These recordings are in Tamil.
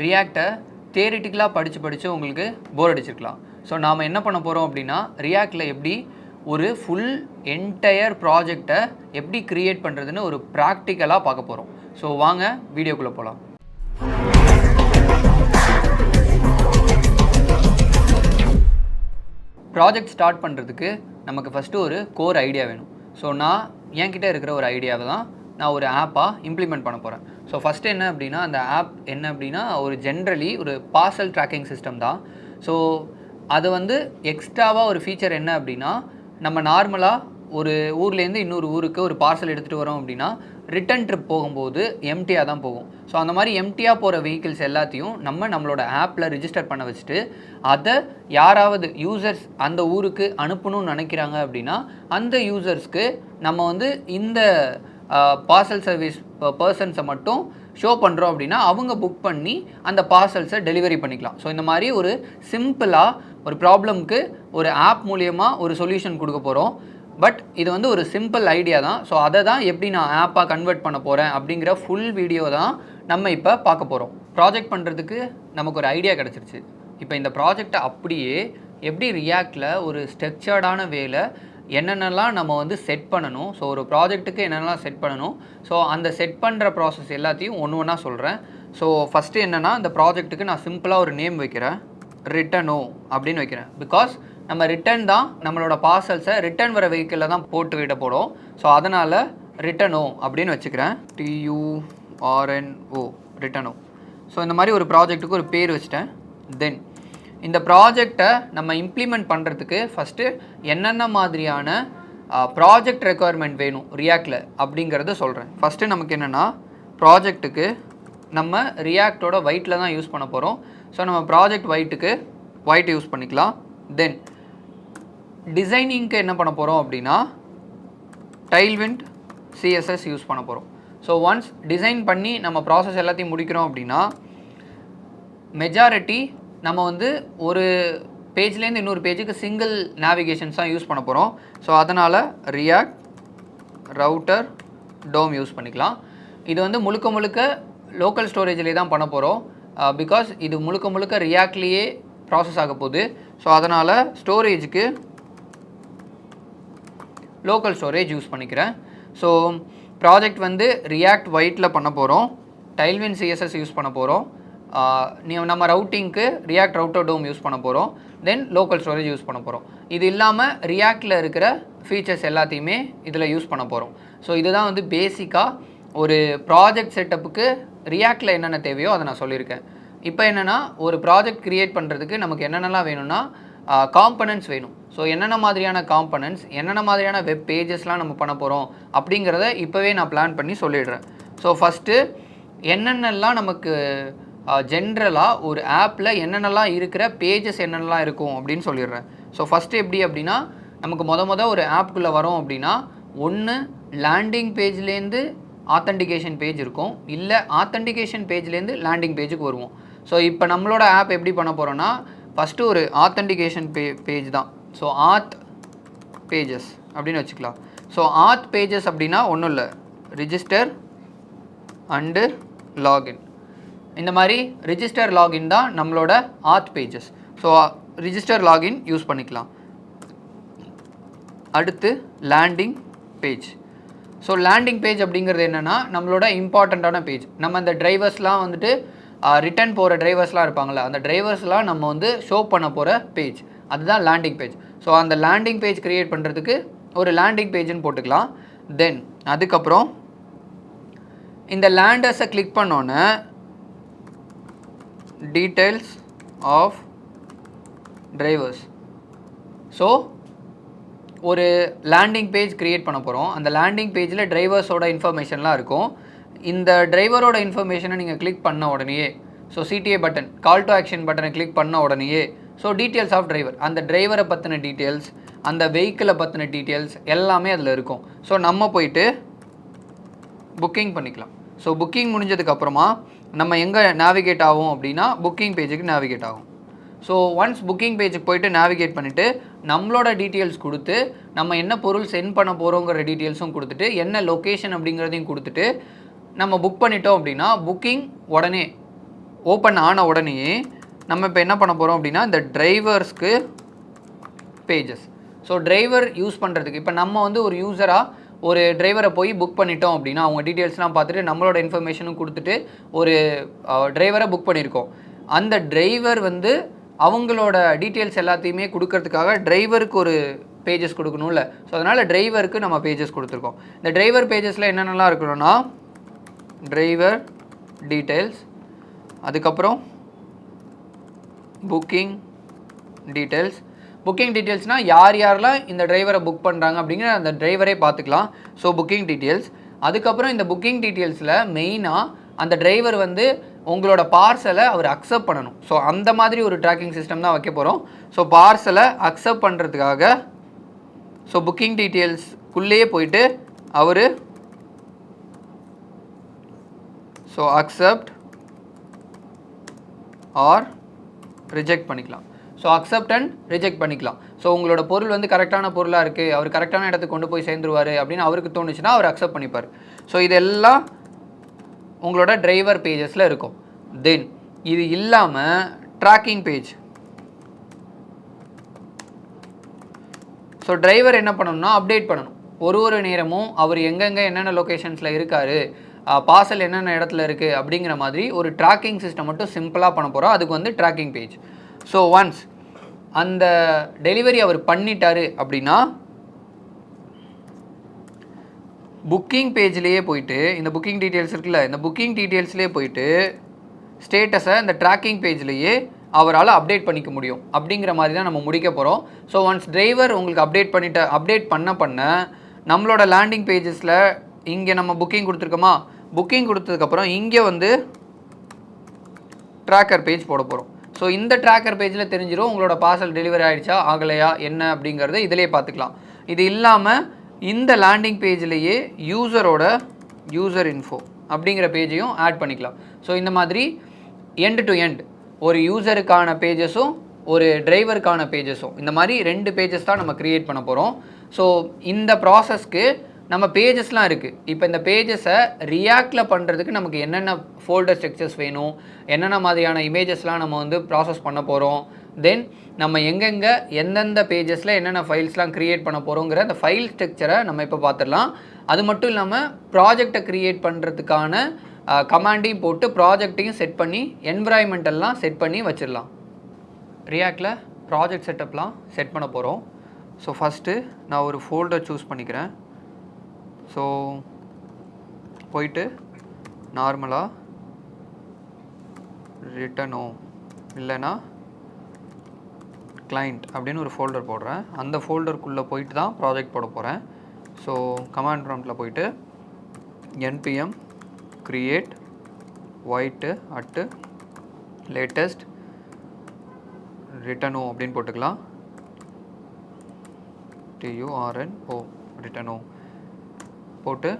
ரியாக்டை தியரிட்டிக்கலாக படித்து உங்களுக்கு போர் அடிச்சிருக்கலாம். ஸோ நாம் என்ன பண்ண போகிறோம் அப்படின்னா, ரியாக்டில் எப்படி ஒரு ஃபுல் என்டையர் ப்ராஜெக்டை எப்படி க்ரியேட் பண்ணுறதுன்னு ஒரு ப்ராக்டிக்கலாக பார்க்க போகிறோம். ஸோ வாங்க வீடியோக்குள்ளே போகலாம். ப்ராஜெக்ட் ஸ்டார்ட் பண்ணுறதுக்கு நமக்கு ஃபஸ்ட்டு ஒரு கோர் ஐடியா வேணும். ஸோ நான் என்கிட்ட இருக்கிற ஒரு ஐடியாவை தான் நான் ஒரு ஆப்பாக இம்ப்ளிமெண்ட் பண்ண போகிறேன். ஸோ ஃபஸ்ட்டு என்ன அப்படின்னா, அந்த ஆப் என்ன அப்படின்னா ஒரு ஜென்ரலி ஒரு பார்சல் ட்ராக்கிங் சிஸ்டம் தான். ஸோ அது வந்து எக்ஸ்ட்ராவாக ஒரு ஃபீச்சர் என்ன அப்படின்னா, நம்ம நார்மலாக ஒரு ஊர்லேருந்து இன்னொரு ஊருக்கு ஒரு பார்சல் எடுத்துகிட்டு வரோம் அப்படின்னா ரிட்டன் ட்ரிப் போகும்போது எம்டியாக தான் போகும். ஸோ அந்த மாதிரி எம்டியாக போகிற வெஹிக்கிள்ஸ் எல்லாத்தையும் நம்மளோட ஆப்பில் ரிஜிஸ்டர் பண்ண வச்சுட்டு அதை யாராவது யூசர்ஸ் அந்த ஊருக்கு அனுப்பணும்னு நினைக்கிறாங்க அப்படின்னா அந்த யூசர்ஸ்க்கு நம்ம வந்து இந்த பார்சல் சர்வீஸ் பர்சன்ஸை மட்டும் ஷோ பண்ணுறோம் அப்படின்னா அவங்க புக் பண்ணி அந்த பார்சல்ஸை டெலிவரி பண்ணிக்கலாம். ஸோ இந்த மாதிரி ஒரு சிம்பிளாக ஒரு ப்ராப்ளம்க்கு ஒரு ஆப் மூலியமாக ஒரு சொல்யூஷன் கொடுக்க போகிறோம். பட் இது வந்து ஒரு சிம்பிள் ஐடியா தான். ஸோ அதை தான் எப்படி நான் ஆப்பாக கன்வெர்ட் பண்ண போகிறேன் அப்படிங்கிற ஃபுல் வீடியோ தான் நம்ம இப்போ பார்க்க போகிறோம். ப்ராஜெக்ட் பண்ணுறதுக்கு நமக்கு ஒரு ஐடியா கிடச்சிருச்சு. இப்போ இந்த ப்ராஜெக்டை அப்படியே எப்படி ரியாக்டில் ஒரு ஸ்ட்ரக்சர்டான வேல என்னென்னலாம் நம்ம வந்து செட் பண்ணணும், ஸோ ஒரு ப்ராஜெக்ட்டுக்கு என்னென்னலாம் செட் பண்ணணும், ஸோ அந்த செட் பண்ணுற ப்ராசஸ் எல்லாத்தையும் ஒன்று ஒன்றா சொல்கிறேன். ஸோ ஃபஸ்ட்டு என்னென்னா, இந்த ப்ராஜெக்ட்டுக்கு நான் சிம்பிளாக ஒரு நேம் வைக்கிறேன், ரிட்டனோ அப்படின்னு வைக்கிறேன். பிகாஸ் நம்ம ரிட்டன் தான் நம்மளோட பார்சல்ஸை ரிட்டன் வர வெஹிக்கிளில் தான் போட்டு விட போகிறோம். ஸோ அதனால் ரிட்டனோ அப்படின்னு வச்சுக்கிறேன், TURNO ரிட்டனோ. ஸோ இந்த மாதிரி ஒரு ப்ராஜெக்ட்டுக்கு ஒரு பேர் வச்சுட்டேன். தென் இந்த ப்ராஜெக்டை நம்ம இம்ப்ளிமெண்ட் பண்ணுறதுக்கு ஃபஸ்ட்டு என்னென்ன மாதிரியான ப்ராஜெக்ட் ரெக்குயர்மெண்ட் வேணும் ரியாக்டில் அப்படிங்கிறத சொல்கிறேன். ஃபஸ்ட்டு நமக்கு என்னென்னா, ப்ராஜெக்ட்டுக்கு நம்ம ரியாக்டோட ஒயிட்டில் தான் யூஸ் பண்ண போகிறோம். ஸோ நம்ம ப்ராஜெக்ட் ஒயிட்டுக்கு ஒயிட் யூஸ் பண்ணிக்கலாம். தென் டிசைனிங்க்கு என்ன பண்ண போகிறோம் அப்படின்னா டைல்விண்ட் CSS யூஸ் பண்ண போகிறோம். ஸோ ஒன்ஸ் டிசைன் பண்ணி நம்ம ப்ராசஸ் எல்லாத்தையும் முடிக்கிறோம் அப்படின்னா மெஜாரிட்டி நம்ம வந்து ஒரு பேஜ்லேருந்து இன்னொரு பேஜுக்கு சிங்கிள் நேவிகேஷன்ஸ் தான் யூஸ் பண்ண போகிறோம். ஸோ அதனால் ரியாக்ட் ரவுட்டர் டோம் யூஸ் பண்ணிக்கலாம். இது வந்து முழுக்க லோக்கல் ஸ்டோரேஜ்லேயே தான் பண்ண போகிறோம். பிகாஸ் இது முழுக்க ரியாக்ட்லேயே ப்ராசஸ் ஆக போகுது. ஸோ அதனால் ஸ்டோரேஜுக்கு லோக்கல் ஸ்டோரேஜ் யூஸ் பண்ணிக்கிறேன். ஸோ ப்ராஜெக்ட் வந்து ரியாக்ட் ஒயிட்டில் பண்ண போகிறோம், டைல்விண்ட் CSS யூஸ் பண்ண போகிறோம், நம்ம ரவுட்டிங்க்கு ரியாக்ட் ரவுட்டர் டோம் யூஸ் பண்ண போகிறோம், தென் லோக்கல் ஸ்டோரேஜ் யூஸ் பண்ண போகிறோம். இது இல்லாமல் ரியாக்டில் இருக்கிற ஃபீச்சர்ஸ் எல்லாத்தையுமே இதில் யூஸ் பண்ண போகிறோம். ஸோ இதுதான் வந்து பேசிக்காக ஒரு ப்ராஜெக்ட் செட்டப்புக்கு ரியாக்டில் என்னென்ன தேவையோ அதை நான் சொல்லியிருக்கேன். இப்போ என்னென்னா, ஒரு ப்ராஜெக்ட் க்ரியேட் பண்ணுறதுக்கு நமக்கு என்னென்னலாம் வேணும்னா காம்பனன்ட்ஸ் வேணும். ஸோ என்னென்ன மாதிரியான காம்பனன்ட்ஸ், என்னென்ன மாதிரியான வெப் பேஜஸ்லாம் நம்ம பண்ண போகிறோம் அப்படிங்கிறத இப்போவே நான் பிளான் பண்ணி சொல்லிடுறேன். ஸோ ஃபஸ்ட்டு என்னென்னலாம் நமக்கு ஜென்ரலாக ஒரு ஆப்பில் என்னென்னலாம் இருக்கிற பேஜஸ் என்னென்னலாம் இருக்கும் அப்படின்னு சொல்லிடுறேன். ஸோ ஃபஸ்ட்டு எப்படி அப்படின்னா, நமக்கு ஒரு ஆப்புக்குள்ளே வரோம் அப்படின்னா ஒன்று லேண்டிங் பேஜ்லேருந்து ஆத்தென்டிகேஷன் பேஜ் இருக்கும், இல்லை ஆத்தென்டிகேஷன் பேஜ்லேருந்து லேண்டிங் பேஜுக்கு வருவோம். ஸோ இப்போ நம்மளோட ஆப் எப்படி பண்ண போகிறோன்னா, ஃபஸ்ட்டு ஒரு ஆத்தென்டிகேஷன் பேஜ் தான். ஸோ ஆத் பேஜஸ் அப்படின்னு வச்சுக்கலாம். ஸோ ஆத் பேஜஸ் அப்படின்னா ஒன்றும் இல்லை, ரிஜிஸ்டர் அண்டு லாகின். இந்த மாதிரி ரிஜிஸ்டர் லாகின் தான் நம்மளோட ஆத் pages. So register login use பண்ணிக்கலாம். அடுத்து landing page. So landing page அப்படிங்கிறது என்னென்னா, நம்மளோட இம்பார்ட்டண்ட்டான பேஜ். நம்ம அந்த டிரைவர்ஸ்லாம் வந்துட்டு ரிட்டன் போகிற டிரைவர்ஸ்லாம் இருப்பாங்களே, அந்த டிரைவர்ஸ்லாம் நம்ம வந்து ஷோ பண்ண போகிற பேஜ், அதுதான் லேண்டிங் பேஜ். ஸோ அந்த லேண்டிங் பேஜ் க்ரியேட் பண்ணுறதுக்கு ஒரு லேண்டிங் பேஜ்னு போட்டுக்கலாம். தென் அதுக்கப்புறம் இந்த லேண்டர்ஸை கிளிக் பண்ணோன்னே டீட்டெயில்ஸ் ஆஃப் டிரைவர்ஸ். ஸோ ஒரு லேண்டிங் பேஜ் க்ரியேட் பண்ண போகிறோம். அந்த லேண்டிங் பேஜில் டிரைவர்ஸோட இன்ஃபர்மேஷன்லாம் இருக்கும். இந்த டிரைவரோட இன்ஃபர்மேஷனை நீங்கள் கிளிக் பண்ண உடனேயே, so CTA button, call to action பட்டனை கிளிக் பண்ண உடனேயே ஸோ டீட்டெயில்ஸ் ஆஃப் டிரைவர், அந்த டிரைவரை பற்றின டீட்டெயில்ஸ், அந்த வெஹிக்கிளை பற்றின டீட்டெயில்ஸ் எல்லாமே அதில் இருக்கும். ஸோ நம்ம போயிட்டு புக்கிங் பண்ணிக்கலாம். ஸோ புக்கிங் முடிஞ்சதுக்கப்புறமா நம்ம எங்கே நேவிகேட் ஆகும் அப்படின்னா புக்கிங் பேஜுக்கு நேவிகேட் ஆகும். ஸோ ஒன்ஸ் புக்கிங் பேஜுக்கு போய்ட்டு நேவிகேட் பண்ணிவிட்டு நம்மளோட டீட்டெயில்ஸ் கொடுத்து நம்ம என்ன பொருள் சென்ட் பண்ண போகிறோங்கிற டீட்டெயில்ஸும் கொடுத்துட்டு என்ன லொக்கேஷன் அப்படிங்கிறதையும் கொடுத்துட்டு நம்ம புக் பண்ணிட்டோம் அப்படின்னா புக்கிங் உடனே ஓப்பன் ஆன உடனேயே நம்ம இப்போ என்ன பண்ண போகிறோம் அப்படின்னா இந்த டிரைவர்ஸ்க்கு பேஜஸ். ஸோ டிரைவர் யூஸ் பண்ணுறதுக்கு இப்போ நம்ம வந்து ஒரு யூஸராக ஒரு டிரைவரை போய் புக் பண்ணிட்டோம் அப்படின்னா அவங்க டீட்டெயில்ஸ்லாம் பார்த்துட்டு நம்மளோட இன்ஃபர்மேஷனும் கொடுத்துட்டு ஒரு டிரைவரை புக் பண்ணியிருக்கோம். அந்த டிரைவர் வந்து அவங்களோட டீட்டெயில்ஸ் எல்லாத்தையுமே கொடுக்கறதுக்காக டிரைவருக்கு ஒரு பேஜஸ் கொடுக்கணும்ல. ஸோ அதனால் டிரைவருக்கு நம்ம பேஜஸ் கொடுத்துருக்கோம். இந்த டிரைவர் பேஜஸில் என்னென்னலாம் இருக்கணும்னா டிரைவர் டீட்டெயில்ஸ், அதுக்கப்புறம் புக்கிங் டீட்டெயில்ஸ். புக்கிங் டீட்டெயில்ஸ்னால் யார் யாரெல்லாம் இந்த டிரைவரை புக் பண்ணுறாங்க அப்படிங்கிற அந்த டிரைவரே பார்த்துக்கலாம். So booking details. அதுக்கப்புறம் இந்த புக்கிங் டீட்டெயில்ஸில் மெயினாக அந்த டிரைவர் வந்து உங்களோட பார்சலை அவர் அக்செப்ட் பண்ணணும். ஸோ அந்த மாதிரி ஒரு ட்ராக்கிங் சிஸ்டம் தான் வைக்க போகிறோம். ஸோ பார்சலை அக்செப்ட் பண்ணுறதுக்காக ஸோ புக்கிங் டீட்டெயில்ஸ்க்குள்ளேயே போயிட்டு அவர் ஸோ அக்செப்ட் ஆர் ரிஜெக்ட் பண்ணிக்கலாம். ஸோ அக்செப்ட் அண்ட் ரிஜெக்ட் பண்ணிக்கலாம். ஸோ உங்களோட பொருள் வந்து கரெக்டான பொருளாக இருக்குது, அவர் கரெக்டான இடத்துக்கு கொண்டு போய் சேர்ந்துருவார் அப்படின்னு அவருக்கு தோணுச்சுன்னா அவர் அக்செப்ட் பண்ணிப்பார். ஸோ இதெல்லாம் உங்களோட டிரைவர் பேஜஸில் இருக்கும். தென் இது இல்லாமல் ட்ராக்கிங் பேஜ். ஸோ டிரைவர் என்ன பண்ணணும்னா அப்டேட் பண்ணணும். ஒரு நேரமும் அவர் எங்கெங்கே என்னென்ன லொக்கேஷன்ஸில் இருக்கார், பார்சல் என்னென்ன இடத்துல இருக்குது அப்படிங்கிற மாதிரி ஒரு ட்ராக்கிங் சிஸ்டம் மட்டும் சிம்பிளாக பண்ண போகிறோம். அதுக்கு வந்து ட்ராக்கிங் பேஜ். ஸோ ஒன்ஸ் அந்த டெலிவரி அவர் பண்ணிட்டாரு அப்படின்னா புக்கிங் பேஜ்லேயே போயிட்டு இந்த புக்கிங் டீட்டெயில்ஸ் இருக்குல்ல, இந்த புக்கிங் டீட்டெயில்ஸ்லேயே போயிட்டு ஸ்டேட்டஸை இந்த ட்ராக்கிங் பேஜ்லேயே அவரால் அப்டேட் பண்ணிக்க முடியும். அப்படிங்கிற மாதிரி தான் நம்ம முடிக்க போகிறோம். ஸோ ஒன்ஸ் டிரைவர் உங்களுக்கு அப்டேட் பண்ண நம்மளோட லேண்டிங் பேஜஸில் இங்கே நம்ம புக்கிங் கொடுத்துருக்கோமா, புக்கிங் கொடுத்ததுக்கப்புறம் இங்கே வந்து ட்ராக்கர் பேஜ் போட போகிறோம். ஸோ இந்த ட்ராக்கர் பேஜில் தெரிஞ்சிடும் உங்களோட பார்சல் டெலிவரி ஆகிடுச்சா ஆகலையா என்ன அப்படிங்கிறத இதிலே பார்த்துக்கலாம். இது இல்லாமல் இந்த லேண்டிங் பேஜ்லேயே யூசர் இன்ஃபோ அப்படிங்கிற பேஜையும் ஆட் பண்ணிக்கலாம். ஸோ இந்த மாதிரி எண்ட் டு எண்ட் ஒரு யூசருக்கான பேஜஸும் ஒரு டிரைவருக்கான பேஜஸும் இந்த மாதிரி 2 பேஜஸ் தான் நம்ம க்ரியேட் பண்ண போகிறோம். ஸோ இந்த ப்ராசஸ்க்கு நம்ம பேஜஸ்லாம் இருக்குது. இப்போ இந்த பேஜஸை ரியாக்டில் பண்ணுறதுக்கு நமக்கு என்னென்ன ஃபோல்டர் ஸ்ட்ரக்சர்ஸ் வேணும், என்னென்ன மாதிரியான இமேஜஸ்லாம் நம்ம வந்து ப்ராசஸ் பண்ண போகிறோம், தென் நம்ம எங்கெங்கே எந்தெந்த பேஜஸில் என்னென்ன ஃபைல்ஸ்லாம் க்ரியேட் பண்ண போகிறோங்கிற அந்த ஃபைல் ஸ்ட்ரக்சரை நம்ம இப்போ பார்த்துடலாம். அது மட்டும் இல்லாமல் ப்ராஜெக்டை க்ரியேட் பண்ணுறதுக்கான கமாண்டையும் போட்டு ப்ராஜெக்டையும் செட் பண்ணி என்விரான்மெண்டெல்லாம் செட் பண்ணி வச்சிடலாம். ரியாக்டில் ப்ராஜெக்ட் செட்டப்லாம் செட் பண்ண போகிறோம். ஸோ ஃபஸ்ட்டு நான் ஒரு ஃபோல்டர் சூஸ் பண்ணிக்கிறேன். ஸோ போயிட்டு நார்மலாக ரிட்டனோ இல்லைனா கிளைண்ட் அப்படின்னு ஒரு ஃபோல்டர் போடுறேன். அந்த ஃபோல்டருக்குள்ளே போயிட்டு தான் ப்ராஜெக்ட் போட போகிறேன். ஸோ கமாண்ட் ப்ராம்ப்டில் போயிட்டு npm create void at latest ரிட்டனோ அப்படின்னு போட்டுக்கலாம். turno ரிட்டனோ போட்டு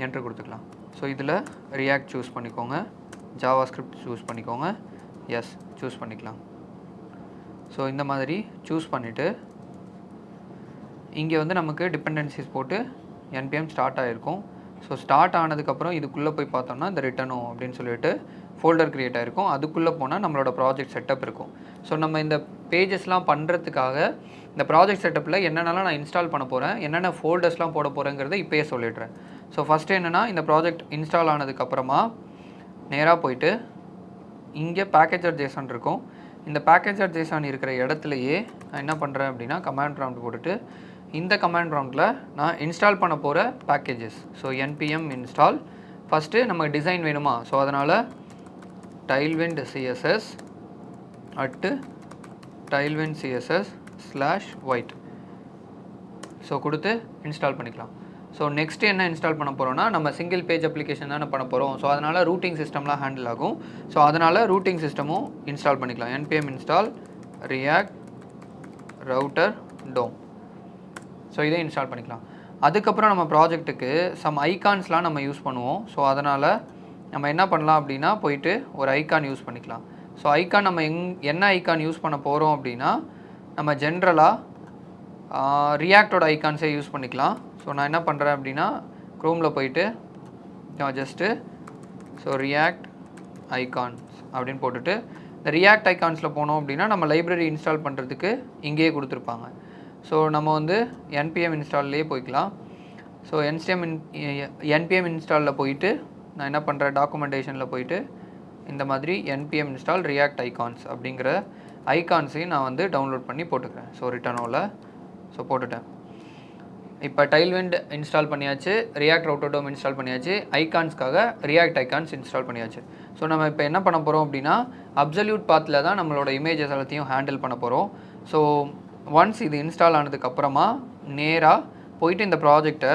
என்ட்ரு கொடுத்துக்கலாம். ஸோ இதில் ரியாக்ட் சூஸ் பண்ணிக்கோங்க, ஜாவா ஸ்கிரிப்ட் சூஸ் பண்ணிக்கோங்க, எஸ் சூஸ் பண்ணிக்கலாம். ஸோ இந்த மாதிரி சூஸ் பண்ணிவிட்டு இங்கே வந்து நமக்கு டிபெண்டன்சிஸ் போட்டு npm ஸ்டார்ட் ஆகிருக்கும். ஸோ ஸ்டார்ட் ஆனதுக்கப்புறம் இதுக்குள்ளே போய் பார்த்தோம்னா இந்த ரிட்டனோ அப்படின்னு சொல்லிட்டு ஃபோல்டர் க்ரியேட் ஆகிருக்கும். அதுக்குள்ளே போனால் நம்மளோட ப்ராஜெக்ட் செட்டப் இருக்கும். ஸோ நம்ம இந்த பேஜஸ்லாம் பண்ணுறதுக்காக இந்த ப்ராஜெக்ட் செட்டப்பில் என்னென்னலாம் நான் இன்ஸ்டால் பண்ண போகிறேன், என்னென்ன ஃபோல்டர்ஸ்லாம் போட போகிறேங்கிறத இப்போயே சொல்லிடுறேன். ஸோ ஃபஸ்ட்டு என்னென்னா இந்த ப்ராஜெக்ட் இன்ஸ்டால் ஆனதுக்கப்புறமா நேராக போயிட்டு இங்கே பேக்கேஜர் ஜேசன் இருக்கும். இந்த பேக்கேஜர் ஜேசன் இருக்கிற இடத்துலையே நான் என்ன பண்ணுறேன் அப்படின்னா கமாண்ட் ப்ராம்ப்ட் போட்டுட்டு இந்த கமாண்ட் ப்ராம்ப்டில் நான் இன்ஸ்டால் பண்ண போகிற packages. So npm install first நமக்கு டிசைன் வேணுமா, ஸோ அதனால் tailwind css at tailwind css/white so கொடுத்து இன்ஸ்டால் பண்ணிக்கலாம். ஸோ நெக்ஸ்ட்டு என்ன இன்ஸ்டால் பண்ண போகிறோன்னா நம்ம சிங்கிள் பேஜ் அப்ளிகேஷன் தானே பண்ண போகிறோம். ஸோ அதனால் ரூட்டிங் சிஸ்டம்லாம் ஹேண்டில் ஆகும். ஸோ அதனால் ரூட்டிங் சிஸ்டமும் இன்ஸ்டால் பண்ணிக்கலாம். npm install react router dom. So இதை இன்ஸ்டால் பண்ணிக்கலாம். அதுக்கப்புறம் நம்ம ப்ராஜெக்ட்டுக்கு சம் ஐகான்ஸ்லாம் நம்ம யூஸ் பண்ணுவோம். ஸோ அதனால் நம்ம என்ன பண்ணலாம் அப்படின்னா போயிட்டு ஒரு ஐகான் யூஸ் பண்ணிக்கலாம். ஸோ ஐகான் நம்ம என்ன ஐகான் யூஸ் பண்ண போகிறோம் அப்படின்னா நம்ம ஜென்ரலாக ரியாக்டோட ஐகான்ஸே யூஸ் பண்ணிக்கலாம். ஸோ நான் என்ன பண்ணுறேன் அப்படின்னா க்ரோமில் போயிட்டு ஜஸ்ட்டு ஸோ ரியாக்ட் ஐகான்ஸ் அப்படின்னு போட்டுட்டு இந்த ரியாக்ட் ஐகான்ஸில் போனோம் அப்படின்னா நம்ம லைப்ரரி இன்ஸ்டால் பண்ணுறதுக்கு இங்கேயே கொடுத்துருப்பாங்க. ஸோ நம்ம வந்து npm இன்ஸ்டால்லையே போய்க்கலாம். ஸோ npm இன்ஸ்டாலில் போயிட்டு நான் என்ன பண்ணுறேன், டாக்குமெண்டேஷனில் போயிட்டு இந்த மாதிரி npm இன்ஸ்டால் ரியாக்ட் ஐகான்ஸ் அப்படிங்கிற ஐகான்ஸையும் நான் வந்து டவுன்லோட் பண்ணி போட்டுக்கிறேன். ஸோ ரிட்டர்னோவில் ஸோ போட்டுட்டேன். இப்போ டைல்விண்ட் இன்ஸ்டால் பண்ணியாச்சு, ரியாக்ட் ரவுட்டர் டோம் இன்ஸ்டால் பண்ணியாச்சு, ஐகான்ஸ்க்காக ரியாக்ட் ஐகான்ஸ் இன்ஸ்டால் பண்ணியாச்சு. ஸோ நம்ம இப்போ என்ன பண்ண போகிறோம் அப்படின்னா அப்சல்யூட் பாத்தில் தான் நம்மளோட இமேஜஸ் எல்லாத்தையும் ஹேண்டில் பண்ண போகிறோம். ஸோ ஒன்ஸ் இது இன்ஸ்டால் ஆனதுக்கப்புறமா நேராக போயிட்டு இந்த ப்ராஜெக்டை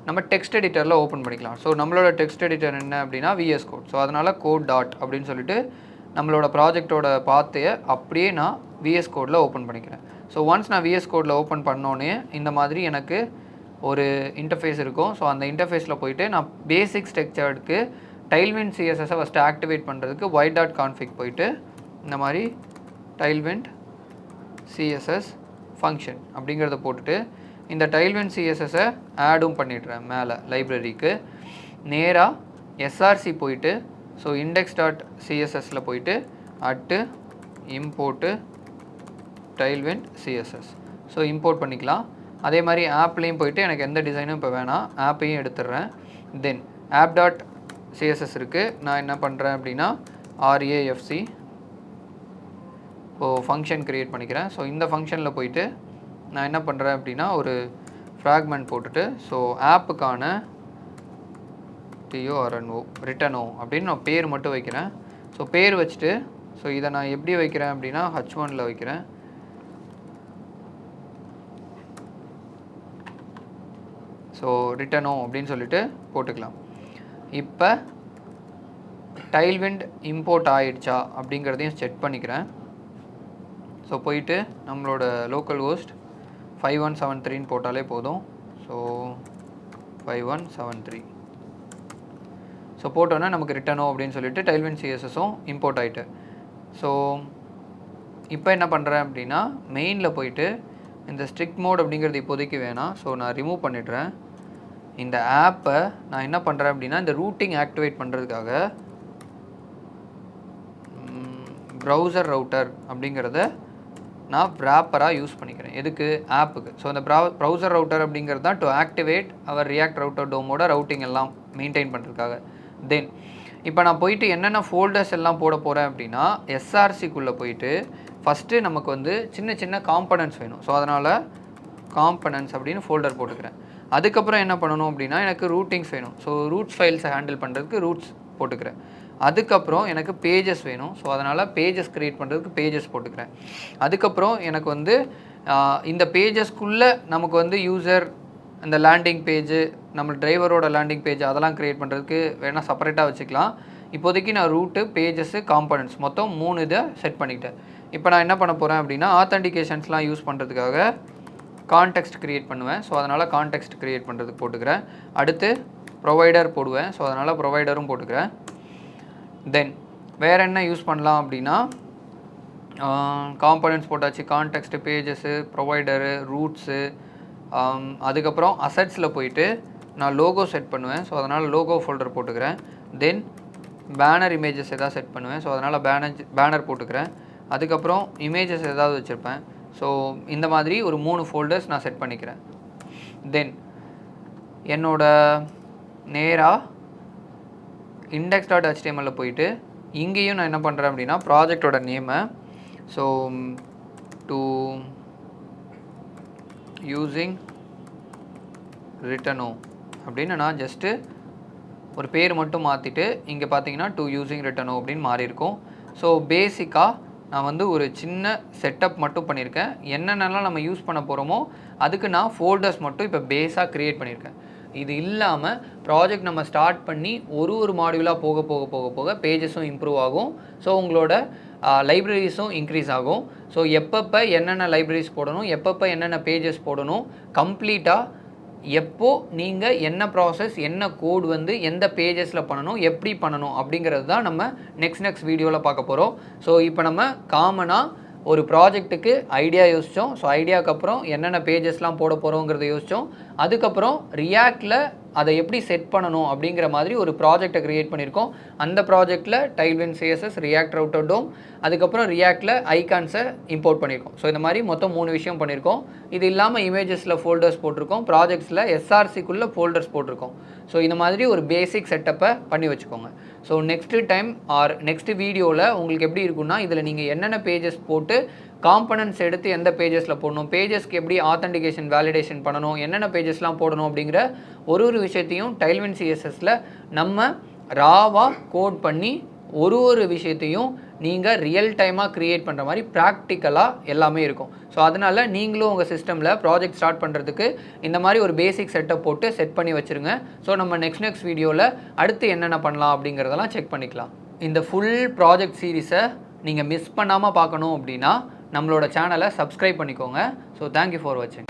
நம்ம டெக்ஸ்ட் எடிட்டரில் ஓப்பன் பண்ணிக்கலாம். ஸோ நம்மளோட டெக்ஸ்ட் எடிட்டர் என்ன அப்படின்னா விஎஸ் கோட். ஸோ அதனால் கோட் டாட் அப்படின்னு சொல்லிட்டு நம்மளோட ப்ராஜெக்டோட பாத்தையை அப்படியே நான் விஎஸ் கோடில் ஓப்பன் பண்ணிக்கிறேன். ஸோ ஒன்ஸ் நான் விஎஸ் கோடில் ஓப்பன் பண்ணோன்னே இந்த மாதிரி எனக்கு ஒரு இன்டர்ஃபேஸ் இருக்கும். ஸோ அந்த இன்டர்ஃபேஸில் போயிட்டு நான் பேசிக் ஸ்ட்ரக்சருக்கு டைல்விண்ட் சிஎஸ்எஸை ஃபஸ்ட்டு ஆக்டிவேட் பண்ணுறதுக்கு y.config போயிட்டு இந்த மாதிரி டைல்விண்ட் சிஎஸ்எஸ் ஃபங்க்ஷன் அப்படிங்கிறத போட்டுட்டு இந்த டைல்விண்ட் சிஎஸ்எஸை ஆடும் பண்ணிடுறேன் மேலே லைப்ரரிக்கு. நேராக எஸ்ஆர்சி போயிட்டு ஸோ index.css போயிட்டு @import டைல்விண்ட் சிஎஸ்எஸ் ஸோ இம்போர்ட் பண்ணிக்கலாம். அதே மாதிரி ஆப்லேயும் போயிட்டு எனக்கு எந்த டிசைனும் இப்போ வேணாம், ஆப்பையும் எடுத்துடுறேன். தென் app.css இருக்குது, நான் என்ன பண்ணுறேன் அப்படின்னா RAFC ஃபங்க்ஷன் க்ரியேட் பண்ணிக்கிறேன். ஸோ இந்த ஃபங்க்ஷனில் போயிட்டு நான் என்ன பண்ணுறேன் அப்படின்னா ஒரு ஃப்ராக்மெண்ட் போட்டுட்டு ஸோ ஆப்புக்கான TORNO ரிட்டனோ அப்படின்னு நான் பேர் மட்டும் வைக்கிறேன். ஸோ பேர் வச்சுட்டு ஸோ இதை நான் எப்படி வைக்கிறேன் அப்படின்னா H1 வைக்கிறேன். ஸோ ரிட்டனோ அப்படின்னு சொல்லிட்டு போட்டுக்கலாம். இப்போ டைல்விண்ட் இம்போர்ட் ஆகிடுச்சா அப்படிங்கிறதையும் செக் பண்ணிக்கிறேன். ஸோ போயிட்டு நம்மளோட லோக்கல் ஹோஸ்ட் 5173 போட்டாலே போதும். ஸோ 5173 ஸோ போட்டோன்னா நமக்கு ரிட்டனோ அப்படின்னு சொல்லிட்டு டைல்விண்ட் சிஎஸ்எஸும் இம்போர்ட் ஆகிட்டு. ஸோ இப்போ என்ன பண்ணுறேன் அப்படின்னா மெயினில் போயிட்டு இந்த ஸ்ட்ரிக்ட் மோட் அப்படிங்கிறது இப்போதைக்கு வேணாம். ஸோ நான் ரிமூவ் பண்ணிடுறேன். இந்த ஆப்பை நான் என்ன பண்ணுறேன் அப்படின்னா இந்த ரூட்டிங் ஆக்டிவேட் பண்ணுறதுக்காக ப்ரௌசர் ரவுட்டர் அப்படிங்கிறத நான் ப்ராப்பராக யூஸ் பண்ணிக்கிறேன். எதுக்கு, ஆப்புக்கு. ஸோ அந்த ப்ரௌசர் ரவுட்டர் அப்படிங்கிறது தான் to activate our react router டோமோட ரவுட்டிங் எல்லாம் மெயின்டைன் பண்ணுறதுக்காக. தென் இப்போ நான் போயிட்டு என்னென்ன ஃபோல்டர்ஸ் எல்லாம் போட போகிறேன் அப்படின்னா எஸ்ஆர்சிக்குள்ளே போயிட்டு ஃபஸ்ட்டு நமக்கு வந்து சின்ன சின்ன காம்பனன்ட்ஸ் வேணும். ஸோ அதனால் காம்பனன்ட்ஸ் அப்படின்னு ஃபோல்டர் போட்டுக்கிறேன். அதுக்கப்புறம் என்ன பண்ணணும் அப்படின்னா எனக்கு ரூட்டிங்ஸ் வேணும். ஸோ ரூட்ஸ் ஃபைல்ஸை ஹேண்டில் பண்ணுறதுக்கு ரூட்ஸ் போட்டுக்கிறேன். அதுக்கப்புறம் எனக்கு பேஜஸ் வேணும். ஸோ அதனால் பேஜஸ் க்ரியேட் பண்ணுறதுக்கு பேஜஸ் போட்டுக்கிறேன். அதுக்கப்புறம் எனக்கு வந்து இந்த பேஜஸ்க்குள்ளே நமக்கு வந்து யூசர் இந்த லேண்டிங் பேஜு நம்ம டிரைவரோட லேண்டிங் பேஜ் அதெல்லாம் க்ரியேட் பண்ணுறதுக்கு வேணால் செப்பரேட்டாக வச்சுக்கலாம். இப்போதைக்கு நான் ரூட்டு, பேஜஸ்ஸு, காம்பனன்ட்ஸ் மொத்தம் 3 இதை செட் பண்ணிக்கிட்டேன். இப்போ நான் என்ன பண்ண போகிறேன் அப்படின்னா ஆத்தென்டிகேஷன்ஸ்லாம் யூஸ் பண்ணுறதுக்காக கான்டெக்ஸ்ட் க்ரியேட் பண்ணுவேன். ஸோ அதனால் கான்டெக்ஸ்ட் க்ரியேட் பண்ணுறதுக்கு போட்டுக்கிறேன். அடுத்து ப்ரொவைடர் போடுவேன். ஸோ அதனால் ப்ரொவைடரும் போட்டுக்கிறேன். தென் வேறு என்ன யூஸ் பண்ணலாம் அப்படின்னா காம்பனன்ட்ஸ் போட்டாச்சு, கான்டெக்ஸ்ட்டு, பேஜஸ்ஸு, ப்ரொவைடரு, ரூட்ஸு, அதுக்கப்புறம் அசட்ஸில் போயிட்டு நான் லோகோ செட் பண்ணுவேன். ஸோ அதனால் லோகோ ஃபோல்டர் போட்டுக்கிறேன். தென் பேனர் இமேஜஸ் எதாவது செட் பண்ணுவேன். ஸோ அதனால் பேனர் போட்டுக்கிறேன். அதுக்கப்புறம் இமேஜஸ் ஏதாவது வச்சுருப்பேன். ஸோ இந்த மாதிரி ஒரு 3 ஃபோல்டர்ஸ் நான் செட் பண்ணிக்கிறேன். தென் என்னோட நேராக index.html போயிட்டு இங்கேயும் நான் என்ன பண்ணுறேன் அப்படின்னா ப்ராஜெக்டோட நேமை ஸோ டு யூஸிங் ரிட்டனோ அப்படின்னு நான் ஜஸ்ட்டு ஒரு பேர் மட்டும் மாற்றிட்டு இங்கே பார்த்தீங்கன்னா டு யூஸிங் ரிட்டனோ அப்படின்னு மாறியிருக்கும். ஸோ பேசிக்காக நான் வந்து ஒரு சின்ன செட்டப் மட்டும் பண்ணியிருக்கேன். என்னென்னலாம் நம்ம யூஸ் பண்ண போகிறோமோ அதுக்கு நான் ஃபோல்டர்ஸ் மட்டும் இப்போ பேஸாக க்ரியேட் பண்ணியிருக்கேன். இது இல்லாமல் ப்ராஜெக்ட் நம்ம ஸ்டார்ட் பண்ணி ஒரு மாடியூலாக போக போக போக போக பேஜஸும் இம்ப்ரூவ் ஆகும். ஸோ உங்களோட லைப்ரரிஸும் இன்க்ரீஸ் ஆகும். ஸோ எப்பப்போ என்னென்ன லைப்ரரிஸ் போடணும், எப்பப்போ என்னென்ன பேஜஸ் போடணும், கம்ப்ளீட்டாக எப்போ நீங்கள் என்ன ப்ராசஸ், என்ன கோட் வந்து எந்த பேஜஸில் பண்ணணும், எப்படி பண்ணணும் அப்படிங்கிறது தான் நம்ம நெக்ஸ்ட் வீடியோவில் பார்க்க போகிறோம். ஸோ இப்போ நம்ம காமனாக ஒரு ப்ராஜெக்ட்டுக்கு ஐடியா யோசித்தோம். ஸோ ஐடியாவுக்கு அப்புறம் என்னென்ன பேஜஸ்லாம் போட போகிறோங்கிறத யோசித்தோம். அதுக்கப்புறம் ரியாக்டில் அதை எப்படி செட் பண்ணணும் அப்படிங்கிற மாதிரி ஒரு ப்ராஜெக்டை க்ரியேட் பண்ணியிருக்கோம். அந்த ப்ராஜெக்ட்டில் Tailwind CSS, React Router DOM, அதுக்கப்புறம் ரியாக்டில் ஐகான்ஸை இம்போர்ட் பண்ணியிருக்கோம். ஸோ இந்த மாதிரி மொத்தம் 3 விஷயம் பண்ணியிருக்கோம். இது இல்லாமல் இமேஜஸில் ஃபோல்டர்ஸ் போட்டிருக்கோம், ப்ராஜெக்ட்ஸில் SRCக்குள்ளே ஃபோல்டர்ஸ் போட்டிருக்கோம். ஸோ இந்த மாதிரி ஒரு பேசிக் செட்டப்பை பண்ணி வச்சுக்கோங்க. So next time or next வீடியோவில் உங்களுக்கு எப்படி இருக்குன்னா, இதில் நீங்கள் என்னென்ன பேஜஸ் போட்டு காம்பனன்ட்ஸ் எடுத்து எந்த பேஜஸில் போடணும், பேஜஸ்க்கு எப்படி ஆத்தென்டிகேஷன் வேலிடேஷன் பண்ணணும், என்னென்ன பேஜஸ்லாம் போடணும் அப்படிங்கிற ஒரு விஷயத்தையும் Tailwind CSSல நம்ம ராவாக கோட் பண்ணி ஒரு விஷயத்தையும் நீங்கள் ரியல் டைமாக க்ரியேட் பண்ணுற மாதிரி ப்ராக்டிக்கலாக எல்லாமே இருக்கும். ஸோ அதனால் நீங்களும் உங்கள் சிஸ்டமில் ப்ராஜெக்ட் ஸ்டார்ட் பண்ணுறதுக்கு இந்த மாதிரி ஒரு பேசிக் செட்டப் போட்டு செட் பண்ணி வச்சுருங்க. ஸோ நம்ம நெக்ஸ்ட் வீடியோவில் அடுத்து என்னென்ன பண்ணலாம் அப்படிங்கிறதெல்லாம் செக் பண்ணிக்கலாம். இந்த ஃபுல் ப்ராஜெக்ட் சீரீஸை நீங்கள் மிஸ் பண்ணாமல் பார்க்கணும் அப்படின்னா நம்மளோட சேனலை சப்ஸ்கிரைப் பண்ணிக்கோங்க. ஸோ தேங்க்யூ ஃபார் வாட்சிங்.